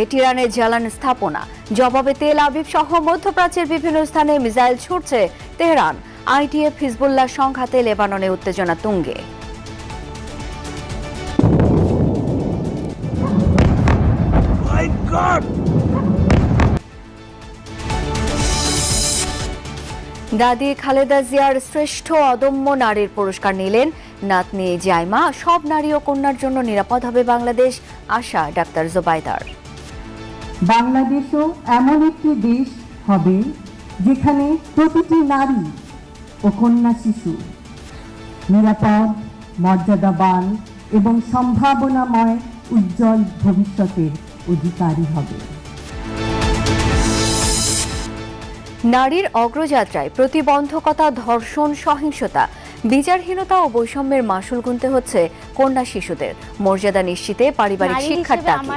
ইরানের জ্বালানি স্থাপনা জবাবে তেল আবিব সহ মধ্যপ্রাচ্যের বিভিন্ন স্থানে মিসাইল ছুড়ছে তেহরান। আইডিএফ হিজবুল্লাহ সংঘাতে লেবাননে উত্তেজনা তুঙ্গে। দাদি খালেদা জিয়ার শ্রেষ্ঠ অদম্য নারীর পুরস্কার নিলেন নাতনি জাইমা। সব নারী ও কন্যার জন্য নিরাপদ হবে বাংলাদেশ, আশা ডাক্তার জোবাইদার। বাংলাদেশও এমন একটি দেশ হবে যেখানে প্রতিটি নারী ও কন্যা শিশু নিরাপদ, মর্যাদাবান এবং সম্ভাবনাময় উজ্জ্বল ভবিষ্যতের অধিকারী হবে। নারীর অগ্রযাত্রায় প্রতিবন্ধকতা, ধর্ষণ, সহিংসতা, বিচারহীনতা ও বৈষম্যের মাসুল গুনতে হচ্ছে কন্যা শিশুদের। মর্যাদা নিশ্চিতে পারিবারিক শিক্ষার তাগিদ।